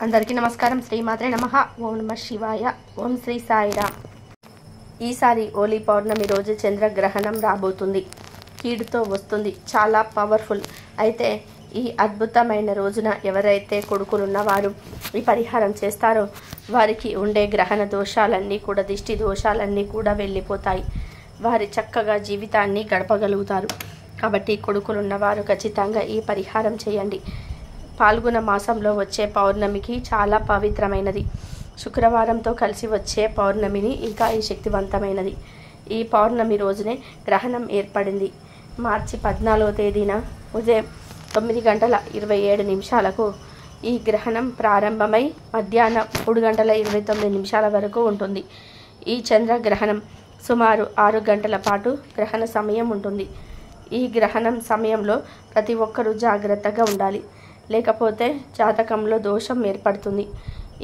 అందరికీ నమస్కారం. శ్రీమాత్రే నమః. ఓం నమః శివాయ. ఓం శ్రీ సాయిరామ్. ఈసారి హోలీ పౌర్ణమి రోజు చంద్రగ్రహణం రాబోతుంది. కీడుతో వస్తుంది, చాలా పవర్ఫుల్. అయితే ఈ అద్భుతమైన రోజున ఎవరైతే కొడుకులున్నవారు ఈ పరిహారం చేస్తారో వారికి ఉండే గ్రహణ దోషాలన్నీ కూడా, దిష్టి దోషాలన్నీ కూడా వెళ్ళిపోతాయి. వారి చక్కగా జీవితాన్ని గడపగలుగుతారు. కాబట్టి కొడుకులున్నవారు ఖచ్చితంగా ఈ పరిహారం చేయండి. పాల్గొన మాసంలో వచ్చే పౌర్ణమికి చాలా పవిత్రమైనది. శుక్రవారంతో కలిసి వచ్చే పౌర్ణమిని ఇంకా ఈ శక్తివంతమైనది. ఈ పౌర్ణమి రోజునే గ్రహణం ఏర్పడింది. మార్చి 14వ తేదీన ఉదయం 9:27 ఈ గ్రహణం ప్రారంభమై మధ్యాహ్నం 3:29 వరకు ఉంటుంది. ఈ చంద్రగ్రహణం సుమారు 6 గంటల పాటు గ్రహణ సమయం ఉంటుంది. ఈ గ్రహణం సమయంలో ప్రతి ఒక్కరూ జాగ్రత్తగా ఉండాలి, లేకపోతే జాతకంలో దోషం ఏర్పడుతుంది.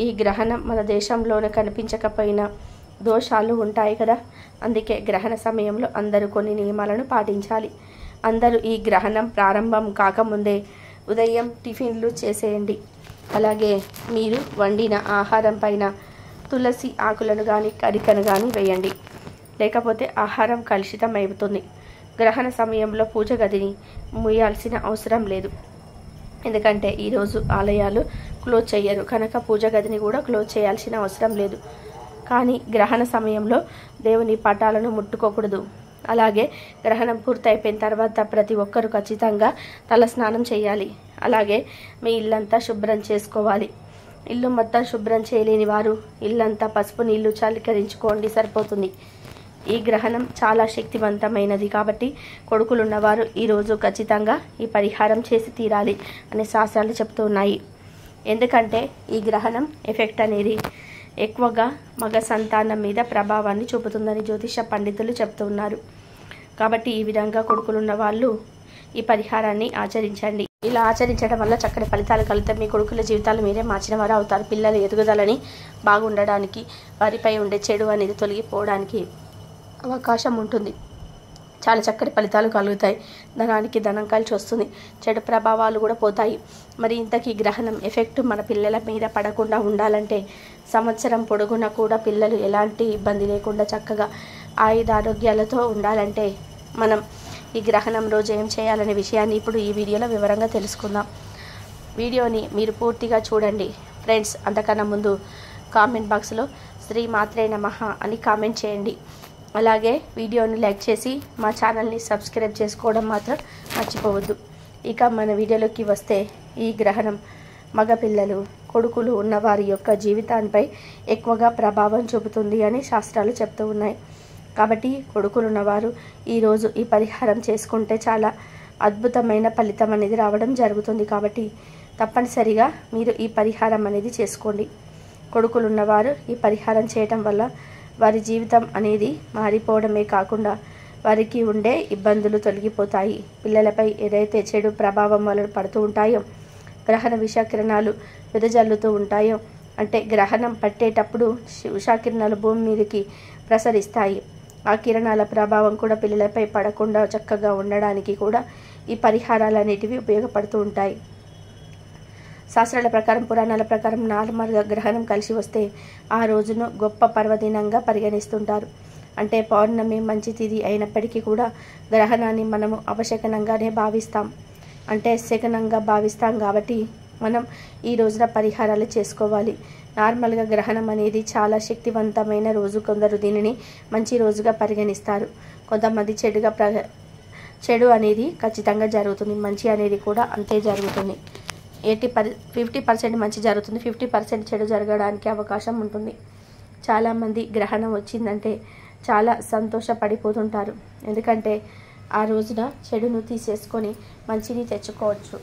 ఈ గ్రహణం మన దేశంలోనే కనిపించకపోయినా దోషాలు ఉంటాయి కదా. అందుకే గ్రహణ సమయంలో అందరూ కొన్ని నియమాలను పాటించాలి. అందరూ ఈ గ్రహణం ప్రారంభం కాకముందే ఉదయం టిఫిన్లు చేసేయండి. అలాగే మీరు వండిన ఆహారం పైన తులసి ఆకులను కానీ కరికను కానీ వేయండి, లేకపోతే ఆహారం కలుషితం అవుతుంది. గ్రహణ సమయంలో పూజ గదిని మూయాల్సిన అవసరం లేదు, ఎందుకంటే ఈరోజు ఆలయాలు క్లోజ్ చేయరు కనుక పూజ గదిని కూడా క్లోజ్ చేయాల్సిన అవసరం లేదు. కానీ గ్రహణ సమయంలో దేవుని పటాలను ముట్టుకోకూడదు. అలాగే గ్రహణం పూర్తయిపోయిన తర్వాత ప్రతి ఒక్కరూ ఖచ్చితంగా తల స్నానం చేయాలి. అలాగే మీ ఇల్లంతా శుభ్రం చేసుకోవాలి. ఇల్లు మొత్తం శుభ్రం చేయలేని వారు ఇల్లంతా పసుపు నీళ్లు చల్లికరించుకోండి, సరిపోతుంది. ఈ గ్రహణం చాలా శక్తివంతమైనది కాబట్టి కొడుకులున్నవారు ఈరోజు ఖచ్చితంగా ఈ పరిహారం చేసి తీరాలి అనే శాస్త్రాలు చెప్తూ ఉన్నాయి. ఎందుకంటే ఈ గ్రహణం ఎఫెక్ట్ అనేది ఎక్కువగా మగ సంతానం మీద ప్రభావాన్ని చూపుతుందని జ్యోతిష పండితులు చెప్తూ ఉన్నారు. కాబట్టి ఈ విధంగా కొడుకులున్న వాళ్ళు ఈ పరిహారాన్ని ఆచరించండి. ఇలా ఆచరించడం వల్ల చక్కటి ఫలితాలు కలుగుతాయి. మీ కొడుకుల జీవితాలు మీరే మార్చిన వారు అవుతారు. పిల్లల ఎదుగుదలని బాగుండడానికి, వారిపై ఉండే చెడు అనేది తొలగిపోవడానికి అవకాశం ఉంటుంది. చాలా చక్కటి ఫలితాలు కలుగుతాయి. ధనానికి ధనం కలిసి వస్తుంది, చెడు ప్రభావాలు కూడా పోతాయి. మరి ఇంతకీ గ్రహణం ఎఫెక్ట్ మన పిల్లల మీద పడకుండా ఉండాలంటే, సంవత్సరం పొడుగునా కూడా పిల్లలు ఎలాంటి ఇబ్బంది లేకుండా చక్కగా ఆయుధారోగ్యాలతో ఉండాలంటే మనం ఈ గ్రహణం రోజు ఏం చేయాలనే విషయాన్ని ఇప్పుడు ఈ వీడియోలో వివరంగా తెలుసుకుందాం. వీడియోని మీరు పూర్తిగా చూడండి ఫ్రెండ్స్. అంతకన్నా ముందు కామెంట్ బాక్స్లో శ్రీమాత్రే నమః అని కామెంట్ చేయండి. అలాగే వీడియోని లైక్ చేసి మా ఛానల్ని సబ్స్క్రైబ్ చేసుకోవడం మాత్రం మర్చిపోవద్దు. ఇక మన వీడియోలోకి వస్తే, ఈ గ్రహణం మగపిల్లలు, కొడుకులు ఉన్నవారి యొక్క జీవితాన్పై ఎక్కువగా ప్రభావం చూపుతుంది అని శాస్త్రాలు చెప్తూ ఉన్నాయి. కాబట్టి కొడుకులున్నవారు ఈరోజు ఈ పరిహారం చేసుకుంటే చాలా అద్భుతమైన ఫలితం అనేది రావడం జరుగుతుంది. కాబట్టి తప్పనిసరిగా మీరు ఈ పరిహారం అనేది చేసుకోండి. కొడుకులున్నవారు ఈ పరిహారం చేయటం వల్ల వారి జీవితం అనేది మారిపోవడమే కాకుండా వారికి ఉండే ఇబ్బందులు తొలగిపోతాయి. పిల్లలపై ఏదైతే చెడు ప్రభావం వల్ల పడుతూ ఉంటాయో, గ్రహణ విషకిరణాలు వెదజల్లుతూ ఉంటాయో, అంటే గ్రహణం పట్టేటప్పుడు విషకిరణాలు భూమి మీదకి ప్రసరిస్తాయి. ఆ కిరణాల ప్రభావం కూడా పిల్లలపై పడకుండా చక్కగా ఉండడానికి కూడా ఈ పరిహారాలు అనేటివి ఉపయోగపడుతూ ఉంటాయి. శాస్త్రాల ప్రకారం, పురాణాల ప్రకారం నార్మల్గా గ్రహణం కలిసి వస్తే ఆ రోజును గొప్ప పర్వదినంగా పరిగణిస్తుంటారు. అంటే పౌర్ణమి మంచి తిథి అయినప్పటికీ కూడా గ్రహణాన్ని మనము అపశకనంగానే భావిస్తాం, అంటే శకనంగా భావిస్తాం. కాబట్టి మనం ఈ రోజున పరిహారాలు చేసుకోవాలి. నార్మల్గా గ్రహణం అనేది చాలా శక్తివంతమైన రోజు. కొందరు దీనిని మంచి రోజుగా పరిగణిస్తారు, కొంతమంది చెడు అనేది ఖచ్చితంగా జరుగుతుంది, మంచి అనేది కూడా అంతే జరుగుతుంది. 50% మంచి జరుగుతుంది, 50% చెడు జరగడానికి అవకాశం ఉంటుంది. చాలామంది గ్రహణం వచ్చిందంటే చాలా సంతోషపడిపోతుంటారు, ఎందుకంటే ఆ రోజున చెడును తీసేసుకొని మంచిని తెచ్చుకోవచ్చు,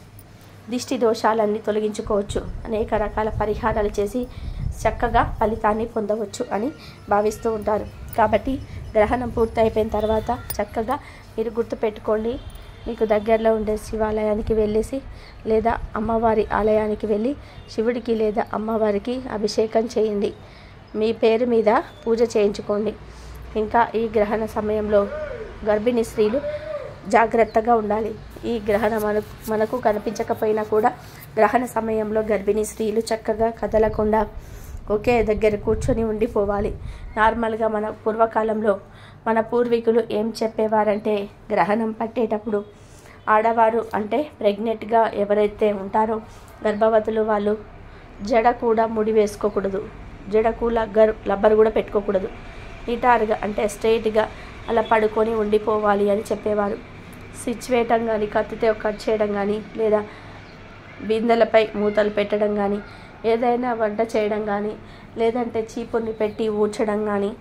దిష్టి దోషాలన్నీ తొలగించుకోవచ్చు, అనేక రకాల పరిహారాలు చేసి చక్కగా ఫలితాన్ని పొందవచ్చు అని భావిస్తూ ఉంటారు. కాబట్టి గ్రహణం పూర్తి అయిపోయిన తర్వాత చక్కగా మీరు గుర్తుపెట్టుకోండి, మీకు దగ్గరలో ఉండే శివాలయానికి వెళ్ళేసి లేదా అమ్మవారి ఆలయానికి వెళ్ళి శివుడికి లేదా అమ్మవారికి అభిషేకం చేయండి. మీ పేరు మీద పూజ చేయించుకోండి. ఇంకా ఈ గ్రహణ సమయంలో గర్భిణీ స్త్రీలు జాగ్రత్తగా ఉండాలి. ఈ గ్రహణం మనకు కనిపించకపోయినా కూడా గ్రహణ సమయంలో గర్భిణీ స్త్రీలు చక్కగా కదలకుండా ఒకే దగ్గర కూర్చొని ఉండిపోవాలి. నార్మల్గా మన పూర్వకాలంలో మన పూర్వీకులు ఏం చెప్పేవారంటే, గ్రహణం పట్టేటప్పుడు ఆడవారు అంటే ప్రెగ్నెంట్గా ఎవరైతే ఉంటారో గర్భవతులు వాళ్ళు జడ కూడా ముడి వేసుకోకూడదు, జడకు లబ్బర్ కూడా పెట్టుకోకూడదు. నిటారుగా అంటే స్ట్రైట్గా అలా పడుకొని ఉండిపోవాలి అని చెప్పేవారు. స్విచ్ వేయటం కానీ, కత్తితో కట్ చేయడం కానీ, లేదా బిందెలపై మూతలు పెట్టడం కానీ, ఏదైనా వంట చేయడం కానీ, లేదంటే చీపుర్ని పెట్టి ఊడ్చడం కానీ,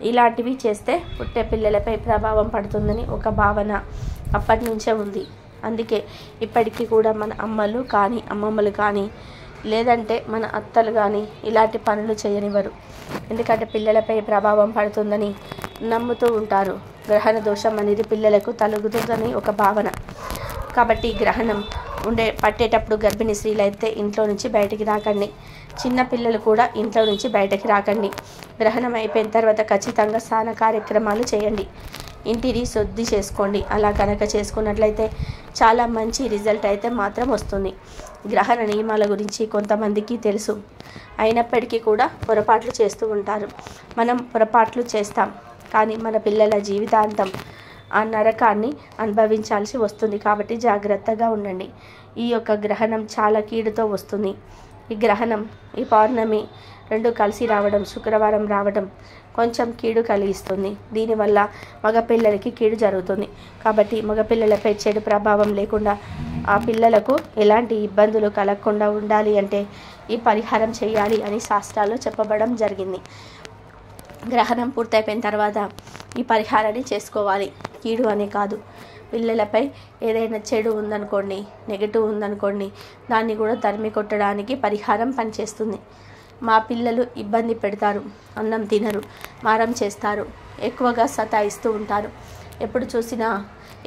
ఇలాంటివి చేస్తే పుట్టే పిల్లలపై ప్రభావం పడుతుందని ఒక భావన అప్పటి నుంచే ఉంది. అందుకే ఇప్పటికీ కూడా మన అమ్మలు కానీ, అమ్మమ్మలు కానీ, లేదంటే మన అత్తలు కానీ ఇలాంటి పనులు చేయనివ్వరు. ఎందుకంటే పిల్లలపై ప్రభావం పడుతుందని నమ్ముతూ ఉంటారు. గ్రహణ దోషం అనేది పిల్లలకు తలుగుతుందని ఒక భావన. కాబట్టి గ్రహణం పట్టేటప్పుడు గర్భిణీ స్త్రీలు అయితే ఇంట్లో నుంచి బయటికి రాకండి. చిన్న పిల్లలు కూడా ఇంట్లో నుంచి బయటకి రాకండి. గ్రహణం అయిపోయిన తర్వాత ఖచ్చితంగా స్నాన కార్యక్రమాలు చేయండి. ఇంటిని శుద్ధి చేసుకోండి. అలా కనుక చేసుకున్నట్లయితే చాలా మంచి రిజల్ట్ అయితే మాత్రం వస్తుంది. గ్రహణ నియమాల గురించి కొంతమందికి తెలుసు, అయినప్పటికీ కూడా పొరపాట్లు చేస్తూ ఉంటారు. మనం పొరపాట్లు చేస్తాం, కానీ మన పిల్లల జీవితాంతం ఆ నరకాన్ని అనుభవించాల్సి వస్తుంది. కాబట్టి జాగ్రత్తగా ఉండండి. ఈ యొక్క గ్రహణం చాలా కీడుతో వస్తుంది. ఈ గ్రహణం, ఈ పౌర్ణమి రెండు కలిసి రావడం, శుక్రవారం రావడం కొంచెం కీడు కలిగిస్తుంది. దీనివల్ల మగపిల్లలకి కీడు జరుగుతుంది. కాబట్టి మగపిల్లలపై చెడు ప్రభావం లేకుండా ఆ పిల్లలకు ఎలాంటి ఇబ్బందులు కలగకుండా ఉండాలి అంటే ఈ పరిహారం చేయాలి అని శాస్త్రాల్లో చెప్పబడడం జరిగింది. గ్రహణం పూర్తయిపోయిన తర్వాత ఈ పరిహారాన్ని చేసుకోవాలి. కీడు అనే కాదు, పిల్లలపై ఏదైనా చెడు ఉందనుకోండి, నెగటివ్ ఉందనుకోండి, దాన్ని కూడా తరిమి కొట్టడానికి పరిహారం పనిచేస్తుంది. మా పిల్లలు ఇబ్బంది పెడతారు, అన్నం తినరు, మారం చేస్తారు, ఎక్కువగా సతాయిస్తూ ఉంటారు, ఎప్పుడు చూసినా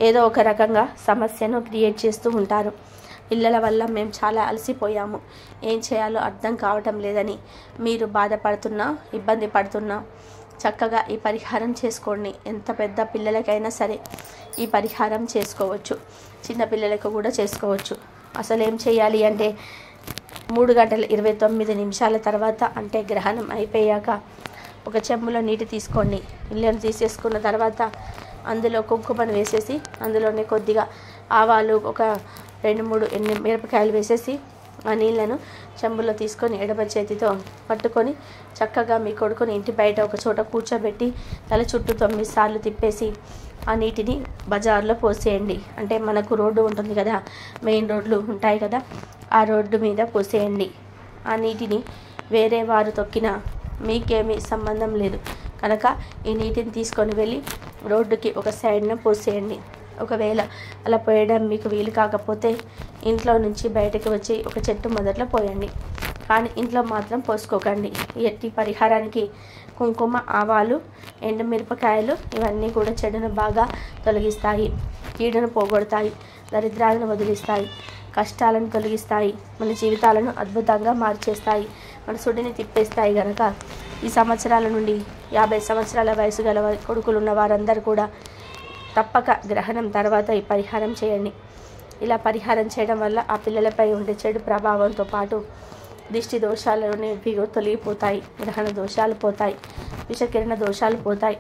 ఏదో ఒక రకంగా సమస్యను క్రియేట్ చేస్తూ ఉంటారు. పిల్లల వల్ల మేము చాలా అలసిపోయాము, ఏం చేయాలో అర్థం కావటం లేదని మీరు బాధపడుతున్నా, ఇబ్బంది పడుతున్నా చక్కగా ఈ పరిహారం చేసుకోండి. ఎంత పెద్ద పిల్లలకైనా సరే ఈ పరిహారం చేసుకోవచ్చు, చిన్న పిల్లలకు కూడా చేసుకోవచ్చు. అసలు ఏం చేయాలి అంటే 3:29 తర్వాత అంటే గ్రహణం అయిపోయాక ఒక చెంబులో నీటి తీసుకోండి. నీళ్ళను తీసేసుకున్న తర్వాత అందులో కుంకుమను వేసేసి, అందులోనే కొద్దిగా ఆవాలు, ఒక 2-3 మిరపకాయలు వేసేసి ఆ నీళ్ళను చెంబులో తీసుకొని ఎడమ చేతితో పట్టుకొని చక్కగా మీ కొడుకుని ఇంటి బయట ఒక చోట కూర్చోబెట్టి తల చుట్టూ 9 సార్లు తిప్పేసి ఆ నీటిని బజార్లో పోసేయండి. అంటే మనకు రోడ్డు ఉంటుంది కదా, మెయిన్ రోడ్లు ఉంటాయి కదా, ఆ రోడ్డు మీద పోసేయండి. ఆ నీటిని వేరే వారు తొక్కినా మీకేమీ సంబంధం లేదు కనుక ఈ నీటిని తీసుకొని వెళ్ళి రోడ్డుకి ఒక సైడ్న పోసేయండి. ఒకవేళ అలా పోయడం మీకు వీలు కాకపోతే ఇంట్లో నుంచి బయటకు వచ్చి ఒక చెట్టు మొదట్లో పోయండి, కానీ ఇంట్లో మాత్రం పోసుకోకండి. ఎట్టి పరిహారానికి కుంకుమ, ఆవాలు, ఎండుమిరపకాయలు ఇవన్నీ కూడా చెడును బాగా తొలగిస్తాయి, కీడును పోగొడతాయి, దరిద్రాలను వదిలిస్తాయి, కష్టాలను తొలగిస్తాయి, మన జీవితాలను అద్భుతంగా మార్చేస్తాయి, మన సుడిని తిప్పేస్తాయి. కనుక ఈ సంవత్సరాల నుండి 50 సంవత్సరాల వయసు గల కొడుకులు ఉన్న వారందరూ కూడా తప్పక గ్రహణం తర్వాత ఈ పరిహారం చేయండి. ఇలా పరిహారం చేయడం వల్ల ఆ పిల్లలపై ఉండే చెడు ప్రభావంతో పాటు దిష్టి దోషాలు అనేవి తొలగిపోతాయి, గ్రహణ దోషాలు పోతాయి, విషకిరణ దోషాలు పోతాయి,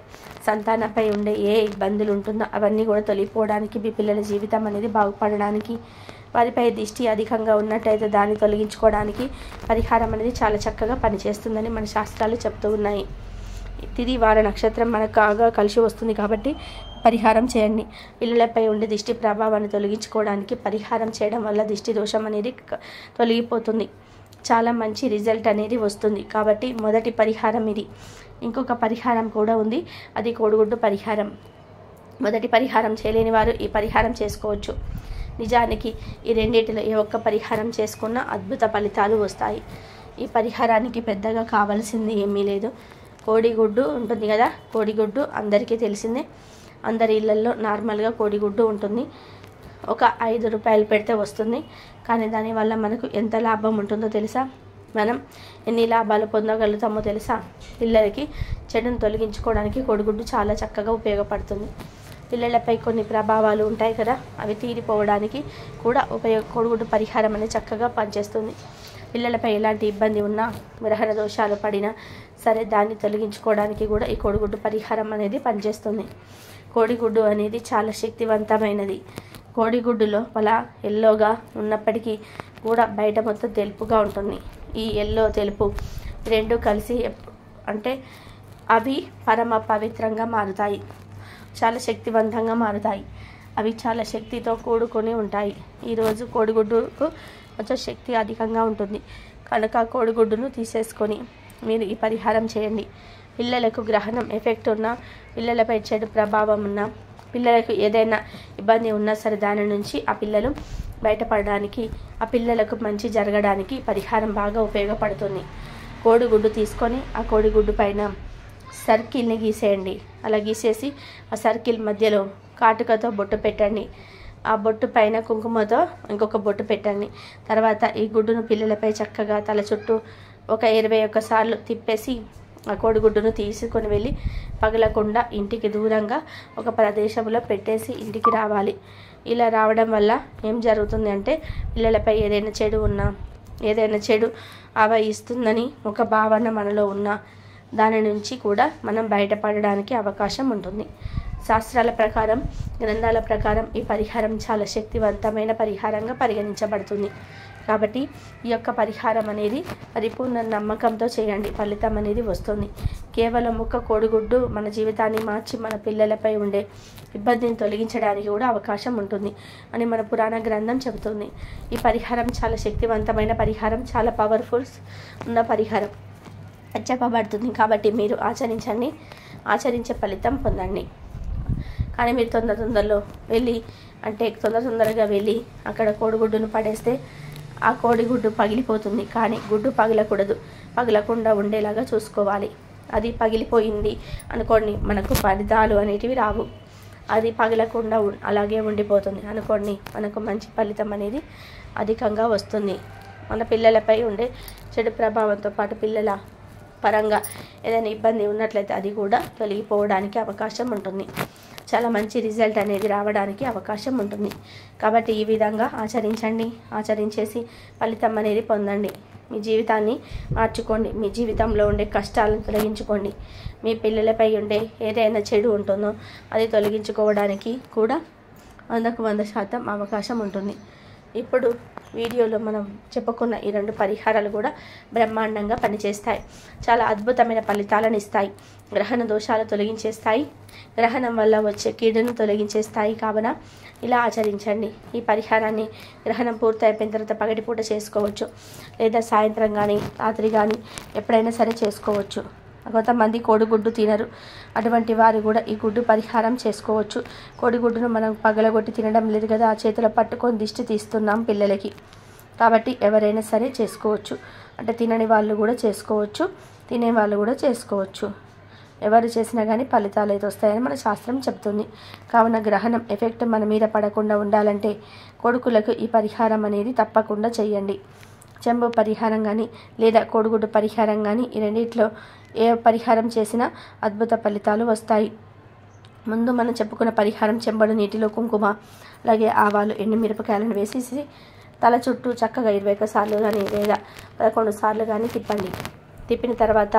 సంతానంపై ఉండే ఏ ఇబ్బందులు ఉంటుందో అవన్నీ కూడా తొలగిపోవడానికి, మీ పిల్లల జీవితం అనేది బాగుపడడానికి, వారిపై దిష్టి అధికంగా ఉన్నట్టయితే దాన్ని తొలగించుకోవడానికి పరిహారం అనేది చాలా చక్కగా పనిచేస్తుందని మన శాస్త్రాలు చెప్తూ ఉన్నాయి. తిది వార నక్షత్రం మనకు బాగా కలిసి వస్తుంది కాబట్టి పరిహారం చేయండి. పిల్లలపై ఉండే దిష్టి ప్రభావాన్ని తొలగించుకోవడానికి పరిహారం చేయడం వల్ల దిష్టి దోషం అనేది తొలగిపోతుంది, చాలా మంచి రిజల్ట్ అనేది వస్తుంది. కాబట్టి మొదటి పరిహారం ఇది. ఇంకొక పరిహారం కూడా ఉంది, అది కోడిగుడ్డు పరిహారం. మొదటి పరిహారం చేయలేని వారు ఈ పరిహారం చేసుకోవచ్చు. నిజానికి ఈ రెండింటిలో ఏ ఒక్క పరిహారం చేసుకున్నా అద్భుత ఫలితాలు వస్తాయి. ఈ పరిహారానికి పెద్దగా కావాల్సింది ఏమీ లేదు. కోడిగుడ్డు ఉంటుంది కదా, కోడిగుడ్డు అందరికీ తెలిసిందే, అందరి ఇళ్ళల్లో నార్మల్గా కోడిగుడ్డు ఉంటుంది. ఒక 5 రూపాయలు పెడితే వస్తుంది, కానీ దానివల్ల మనకు ఎంత లాభం ఉంటుందో తెలుసా? మనం ఎన్ని లాభాలు పొందగలుగుతామో తెలుసా? పిల్లలకి చెడును తొలగించుకోవడానికి కోడిగుడ్డు చాలా చక్కగా ఉపయోగపడుతుంది. పిల్లలపై కొన్ని ప్రభావాలు ఉంటాయి కదా, అవి తీరిపోవడానికి కూడా కోడిగుడ్డు పరిహారం అనేది చక్కగా పనిచేస్తుంది. పిల్లలపై ఎలాంటి ఇబ్బంది ఉన్నా, గ్రహణ దోషాలు పడినా సరే దాన్ని తొలగించుకోవడానికి కూడా ఈ కోడిగుడ్డు పరిహారం అనేది పనిచేస్తుంది. కోడిగుడ్డు అనేది చాలా శక్తివంతమైనది. కోడిగుడ్డులో పల ఎల్లోగా ఉన్నప్పటికీ కూడా బయట మొత్తం తెలుపుగా ఉంటుంది. ఈ ఎల్లో తెలుపు రెండు కలిసి అంటే అవి పరమ పవిత్రంగా మారుతాయి, చాలా శక్తివంతంగా మారుతాయి. అవి చాలా శక్తితో కూడుకొని ఉంటాయి. ఈరోజు కోడిగుడ్డుకు కొంచెం శక్తి అధికంగా ఉంటుంది కనుక కోడిగుడ్డును తీసేసుకొని మీరు ఈ పరిహారం చేయండి. పిల్లలకు గ్రహణం ఎఫెక్ట్ ఉన్నా, పిల్లలపై చెడు ప్రభావం ఉన్నా, పిల్లలకు ఏదైనా ఇబ్బంది ఉన్నా సరే దాని నుంచి ఆ పిల్లలు బయటపడడానికి, ఆ పిల్లలకు మంచి జరగడానికి పరిహారం బాగా ఉపయోగపడుతుంది. కోడిగుడ్డు తీసుకొని ఆ కోడిగుడ్డు పైన సర్కిల్ని గీసేయండి. అలా గీసేసి ఆ సర్కిల్ మధ్యలో కాటుకతో బొట్టు పెట్టండి. ఆ బొట్టు పైన కుంకుమతో ఇంకొక బొట్టు పెట్టండి. తర్వాత ఈ గుడ్డును పిల్లలపై చక్కగా తల చుట్టూ ఒక 21 సార్లు తిప్పేసి ఆ కోడిగుడ్డును తీసుకొని వెళ్ళి పగలకుండా ఇంటికి దూరంగా ఒక ప్రదేశంలో పెట్టేసి ఇంటికి రావాలి. ఇలా రావడం వల్ల ఏం జరుగుతుంది అంటే పిల్లలపై ఏదైనా చెడు ఉన్నా, ఏదైనా చెడు ఆవహిస్తుందని ఒక భావన మనలో ఉన్న దాని నుంచి కూడా మనం బయటపడడానికి అవకాశం ఉంటుంది. శాస్త్రాల ప్రకారం, గ్రంథాల ప్రకారం ఈ పరిహారం చాలా శక్తివంతమైన పరిహారంగా పరిగణించబడుతుంది. కాబట్టి ఈ యొక్క పరిహారం అనేది పరిపూర్ణ నమ్మకంతో చేయండి, ఫలితం అనేది వస్తుంది. కేవలం ఒక కోడిగుడ్డు మన జీవితాన్ని మార్చి మన పిల్లలపై ఉండే ఇబ్బందిని తొలగించడానికి కూడా అవకాశం ఉంటుంది అని మన పురాణ గ్రంథం చెబుతుంది. ఈ పరిహారం చాలా శక్తివంతమైన పరిహారం, చాలా పవర్ఫుల్స్ ఉన్న పరిహారం చెప్పబడుతుంది. కాబట్టి మీరు ఆచరించండి, ఆచరించే ఫలితం పొందండి. కానీ మీరు తొందరలో వెళ్ళి అంటే తొందరగా వెళ్ళి అక్కడ కోడిగుడ్డును పడేస్తే ఆ కోడిగుడ్డు పగిలిపోతుంది. కానీ గుడ్డు పగలకూడదు, పగలకుండా ఉండేలాగా చూసుకోవాలి. అది పగిలిపోయింది అనుకోండి, మనకు ఫలితాలు అనేటివి రావు. అది పగలకుండా అలాగే ఉండిపోతుంది అనుకోండి, మనకు మంచి ఫలితం అనేది అధికంగా వస్తుంది. మన పిల్లలపై ఉండే చెడు ప్రభావంతో పాటు పిల్లల పరంగా ఏదైనా ఇబ్బంది ఉన్నట్లయితే అది కూడా తొలగిపోవడానికి అవకాశం ఉంటుంది. చాలా మంచి రిజల్ట్ అనేది రావడానికి అవకాశం ఉంటుంది. కాబట్టి ఈ విధంగా ఆచరించండి, ఆచరించేసి ఫలితం అనేది పొందండి. మీ జీవితాన్ని మార్చుకోండి, మీ జీవితంలో ఉండే కష్టాలను తొలగించుకోండి. మీ పిల్లలపై ఉండే ఏదైనా చెడు ఉంటుందో అది తొలగించుకోవడానికి కూడా 100కు 100% అవకాశం ఉంటుంది. ఇప్పుడు వీడియోలో మనం చెప్పుకున్న ఈ 2 పరిహారాలు కూడా బ్రహ్మాండంగా పనిచేస్తాయి. చాలా అద్భుతమైన ఫలితాలను ఇస్తాయి. గ్రహణ దోషాలు తొలగించేస్తాయి, గ్రహణం వల్ల వచ్చే కీడును తొలగించేస్తాయి. కావున ఇలా ఆచరించండి. ఈ పరిహారాన్ని గ్రహణం పూర్తి అయిపోయిన తర్వాత పగటిపూట చేసుకోవచ్చు, లేదా సాయంత్రం కానీ రాత్రి కానీ ఎప్పుడైనా సరే చేసుకోవచ్చు. కొంతమంది కోడిగుడ్డు తినరు, అటువంటి వారు కూడా ఈ గుడ్డు పరిహారం చేసుకోవచ్చు. కోడిగుడ్డును మనం పగలగొట్టి తినడం లేదు కదా, ఆ చేతిలో పట్టుకొని దిష్టి తీస్తున్నాం పిల్లలకి. కాబట్టి ఎవరైనా సరే చేసుకోవచ్చు. అంటే తినని వాళ్ళు కూడా చేసుకోవచ్చు, తినే వాళ్ళు కూడా చేసుకోవచ్చు. ఎవరు చేసినా కానీ ఫలితాలు అయితే వస్తాయని మన శాస్త్రం చెప్తుంది. కావున గ్రహణం ఎఫెక్ట్ మన మీద పడకుండా ఉండాలంటే కొడుకులకు ఈ పరిహారం అనేది తప్పకుండా చేయండి. చెంబు పరిహారం కానీ లేదా కోడిగుడ్డు పరిహారం కానీ ఈ రెండిట్లో ఏ పరిహారం చేసినా అద్భుత ఫలితాలు వస్తాయి. ముందు మనం చెప్పుకున్న పరిహారం చెంబడు నీటిలో కుంకుమ, అలాగే ఆవాలు, ఎండుమిరపకాయలను వేసేసి తల చుట్టూ చక్కగా 21 సార్లు కానీ లేదా 11 సార్లు కానీ తిప్పండి. తిప్పిన తర్వాత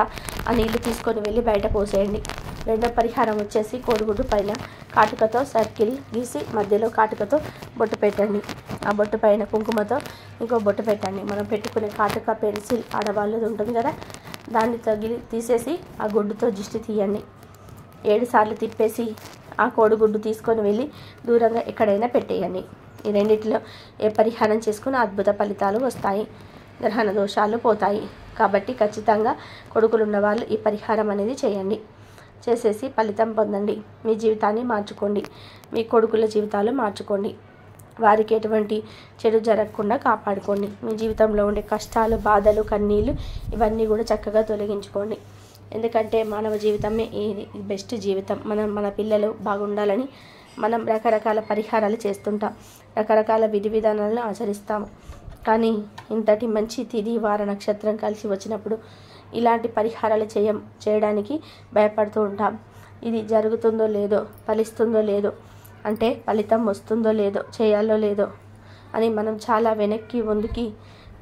ఆ నీళ్లు తీసుకొని వెళ్ళి బయట పోసేయండి. రెండో పరిహారం వచ్చేసి కోడిగుడ్డు పైన కాటుకతో సర్కిల్ గీసి మధ్యలో కాటుకతో బొట్టు పెట్టండి. ఆ బొట్టు పైన కుంకుమతో ఇంకో బొట్టు పెట్టండి. మనం పెట్టుకునే కాటుక పెన్సిల్ ఆడవాళ్ళది ఉంటుంది కదా, దాన్ని తీసేసి ఆ గుడ్డుతో దిష్టి తీయండి. 7 సార్లు తిప్పేసి ఆ కోడిగుడ్డు తీసుకొని వెళ్ళి దూరంగా ఎక్కడైనా పెట్టేయండి. ఈ రెండిట్లో ఏ పరిహారం చేసుకున్న అద్భుత ఫలితాలు వస్తాయి, గ్రహణ దోషాలు పోతాయి. కాబట్టి ఖచ్చితంగా కొడుకులు ఉన్న వాళ్ళు ఈ పరిహారం అనేది చేయండి. చేసేసి ఫలితం పొందండి. మీ జీవితాన్ని మార్చుకోండి, మీ కొడుకుల జీవితాలు మార్చుకోండి. వారికి ఎటువంటి చెడు జరగకుండా కాపాడుకోండి. మీ జీవితంలో ఉండే కష్టాలు, బాధలు, కన్నీళ్ళు ఇవన్నీ కూడా చక్కగా తొలగించుకోండి. ఎందుకంటే మానవ జీవితమే ఇది బెస్ట్ జీవితం. మన పిల్లలు బాగుండాలని మనం రకరకాల పరిహారాలు చేస్తుంటాం, రకరకాల విధి విధానాలను ఆచరిస్తాము. కానీ ఇంతటి మంచి తిథి వార నక్షత్రం కలిసి వచ్చినప్పుడు ఇలాంటి పరిహారాలు చేయడానికి భయపడుతూ ఉంటాం. ఇది జరుగుతుందో లేదో, ఫలిస్తుందో లేదో, అంటే ఫలితం వస్తుందో లేదో, చేయాలో లేదో అని మనం చాలా వెనక్కి ముందుకి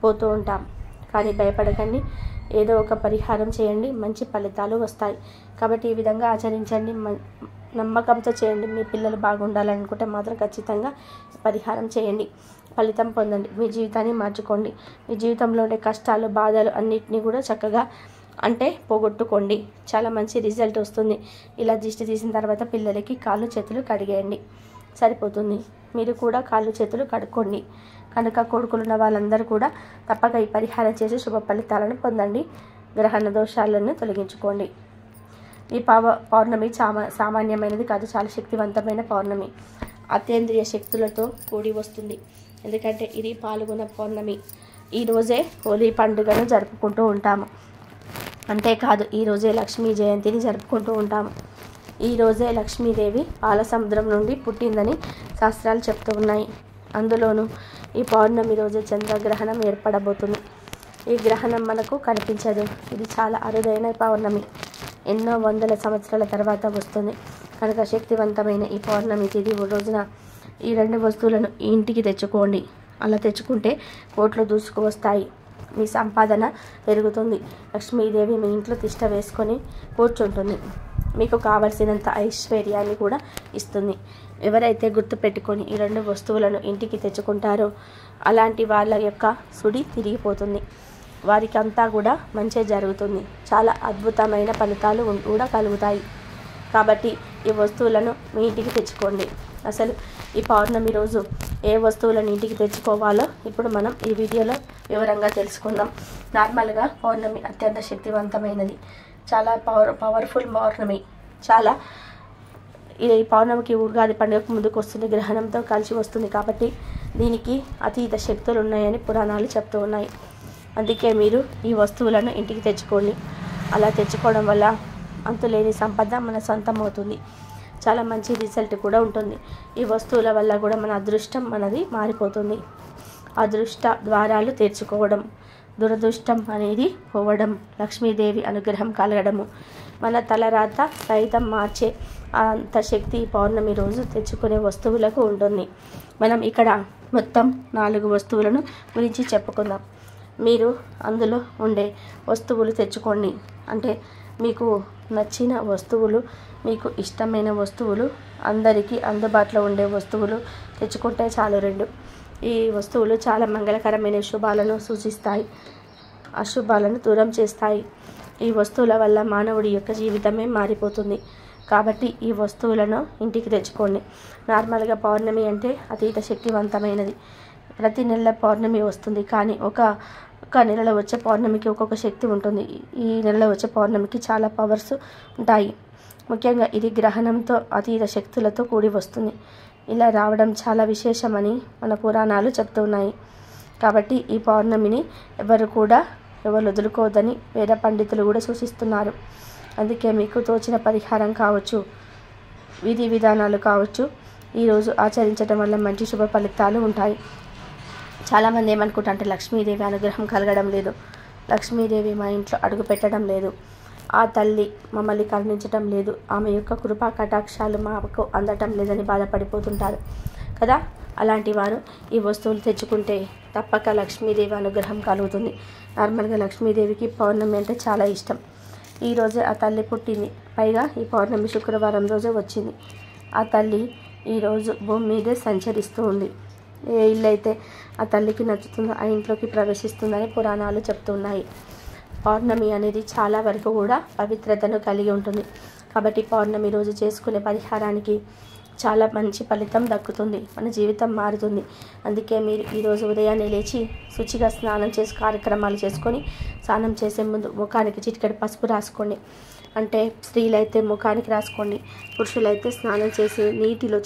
పోతూ ఉంటాం. కానీ భయపడకండి, ఏదో ఒక పరిహారం చేయండి, మంచి ఫలితాలు వస్తాయి. కాబట్టి ఈ విధంగా ఆచరించండి, నమ్మకంతో చేయండి. మీ పిల్లలు బాగుండాలనుకుంటే మాత్రం ఖచ్చితంగా పరిహారం చేయండి, ఫలితం పొందండి, మీ జీవితాన్ని మార్చుకోండి. మీ జీవితంలో ఉండే కష్టాలు, బాధలు అన్నిటినీ కూడా చక్కగా పోగొట్టుకోండి. చాలా మంచి రిజల్ట్ వస్తుంది. ఇలా దిష్టి తీసిన తర్వాత పిల్లలకి కాళ్ళు చేతులు కడిగేయండి, సరిపోతుంది. మీరు కూడా కాళ్ళు చేతులు కడుక్కోండి. కనుక కొడుకులున్న వాళ్ళందరూ కూడా తప్పక ఈ పరిహారం చేసి శుభ ఫలితాలను పొందండి. గ్రహణ దోషాలను తొలగించుకోండి. ఈ పౌర్ణమి సామాన్యమైనది కాదు, చాలా శక్తివంతమైన పౌర్ణమి. అతీంద్రియ శక్తులతో కూడి వస్తుంది. ఎందుకంటే ఇది పాల్గొన పౌర్ణమి. ఈరోజే హోలీ పండుగను జరుపుకుంటూ ఉంటాము. అంతేకాదు ఈరోజే లక్ష్మీ జయంతిని జరుపుకుంటూ ఉంటాము. ఈరోజే లక్ష్మీదేవి పాల సముద్రం నుండి పుట్టిందని శాస్త్రాలు చెప్తూ ఉన్నాయి. అందులోనూ ఈ పౌర్ణమి రోజు చంద్రగ్రహణం ఏర్పడబోతుంది. ఈ గ్రహణం మనకు కనిపించదు. ఇది చాలా అరుదైన పౌర్ణమి. ఎన్నో వందల సంవత్సరాల తర్వాత వస్తుంది. కనుక శక్తివంతమైన ఈ పౌర్ణమి తిథి రోజున ఈ 2 వస్తువులను ఈ ఇంటికి తెచ్చుకోండి. అలా తెచ్చుకుంటే కోట్లు దూసుకు వస్తాయి. మీ సంపాదన పెరుగుతుంది. లక్ష్మీదేవి మీ ఇంట్లో తిష్ట వేసుకొని కూర్చుంటుంది. మీకు కావలసినంత ఐశ్వర్యాన్ని కూడా ఇస్తుంది. ఎవరైతే గుర్తుపెట్టుకొని ఈ 2 వస్తువులను ఇంటికి తెచ్చుకుంటారో అలాంటి వాళ్ళ యొక్క సుడి తిరిగిపోతుంది. వారికి అంతా కూడా మంచి జరుగుతుంది. చాలా అద్భుతమైన ఫలితాలు కూడా కలుగుతాయి. కాబట్టి ఈ వస్తువులను మీ ఇంటికి తెచ్చుకోండి. అసలు ఈ పౌర్ణమి రోజు ఏ వస్తువులను ఇంటికి తెచ్చుకోవాలో ఇప్పుడు మనం ఈ వీడియోలో వివరంగా తెలుసుకుందాం. నార్మల్గా పౌర్ణమి అత్యంత శక్తివంతమైనది, చాలా పవర్ఫుల్ పౌర్ణమి. చాలా ఈ పౌర్ణమికి ఉగాది పండుగకు ముందుకు వస్తుంది, గ్రహణంతో కలిసి వస్తుంది. కాబట్టి దీనికి అతీత శక్తులు ఉన్నాయని పురాణాలు చెప్తూ ఉన్నాయి. అందుకే మీరు ఈ వస్తువులను ఇంటికి తెచ్చుకోండి. అలా తెచ్చుకోవడం వల్ల అంతులేని సంపద మన సొంతం అవుతుంది. చాలా మంచి రిజల్ట్ కూడా ఉంటుంది. ఈ వస్తువుల వల్ల కూడా మన అదృష్టం మనది మారిపోతుంది. అదృష్ట ద్వారాలు తెరుచుకోవడం, దురదృష్టం అనేది పోవడం, లక్ష్మీదేవి అనుగ్రహం కలగడము, మన తలరాత సైతం మార్చే అంత శక్తి పౌర్ణమి రోజు తెచ్చుకునే వస్తువులకు ఉంటుంది. మనం ఇక్కడ మొత్తం 4 వస్తువులను గురించి చెప్పుకుందాం. మీరు అందులో ఉండే వస్తువులు తెచ్చుకోండి. అంటే మీకు నచ్చిన వస్తువులు, మీకు ఇష్టమైన వస్తువులు, అందరికీ అందుబాటులో ఉండే వస్తువులు తెచ్చుకుంటే చాలు. 2 ఈ వస్తువులు చాలా మంగళకరమైన శుభాలను సూచిస్తాయి, అశుభాలను దూరం చేస్తాయి. ఈ వస్తువుల వల్ల మానవుడి యొక్క జీవితమే మారిపోతుంది. కాబట్టి ఈ వస్తువులను ఇంటికి తెచ్చుకోండి. నార్మల్గా పౌర్ణమి అంటే అతీత శక్తివంతమైనది. ప్రతి నెల పౌర్ణమి వస్తుంది, కానీ ఒక నెలలో వచ్చే పౌర్ణమికి ఒక్కొక్క శక్తి ఉంటుంది. ఈ నెలలో వచ్చే పౌర్ణమికి చాలా పవర్స్ ఉంటాయి. ముఖ్యంగా ఇది గ్రహణంతో అతీత శక్తులతో కూడి వస్తుంది. ఇలా రావడం చాలా విశేషమని మన పురాణాలు చెప్తున్నాయి. కాబట్టి ఈ పౌర్ణమిని ఎవరు వదులుకోవద్దని వేద పండితులు కూడా సూచిస్తున్నారు. అందుకే మీకు తోచిన పరిహారం కావచ్చు, విధి విధానాలు కావచ్చు, ఈరోజు ఆచరించడం వల్ల మంచి శుభ ఫలితాలు ఉంటాయి. చాలామంది ఏమనుకుంటారంటే లక్ష్మీదేవి అనుగ్రహం కలగడం లేదు, లక్ష్మీదేవి మా ఇంట్లో అడుగు పెట్టడం లేదు, ఆ తల్లి మమ్మల్ని కరుణించడం లేదు, ఆమె యొక్క కృపా కటాక్షాలు మాకు అందటం లేదని బాధపడిపోతుంటారు కదా. అలాంటి వారు ఈ వస్తువులు తెచ్చుకుంటే తప్పక లక్ష్మీదేవి అనుగ్రహం కలుగుతుంది. నార్మల్గా లక్ష్మీదేవికి పౌర్ణమి అంటే చాలా ఇష్టం. ఈరోజే ఆ తల్లి పుట్టింది, పైగా ఈ పౌర్ణమి శుక్రవారం రోజే వచ్చింది. ఆ తల్లి ఈరోజు భూమి మీదే సంచరిస్తూ ఉంది. ఏ ఇల్లు అయితే ఆ తల్లికి నచ్చుతుందో ఆ ఇంట్లోకి ప్రవేశిస్తుందని పురాణాలు చెప్తున్నాయి. పౌర్ణమి అనేది చాలా వరకు కూడా పవిత్రతను కలిగి ఉంటుంది. కాబట్టి పౌర్ణమి రోజు చేసుకునే పరిహారానికి చాలా మంచి ఫలితం దక్కుతుంది, మన జీవితం మారుతుంది. అందుకే మీరు ఈరోజు ఉదయాన్నే లేచి శుచిగా స్నానం చేసి కార్యక్రమాలు చేసుకొని స్నానం చేసే ముందు ముఖానికి చిటికెడు పసుపు రాసుకోండి. అంటే స్త్రీలైతే ముఖానికి రాసుకోండి, పురుషులైతే స్నానం చేసి నీటిలో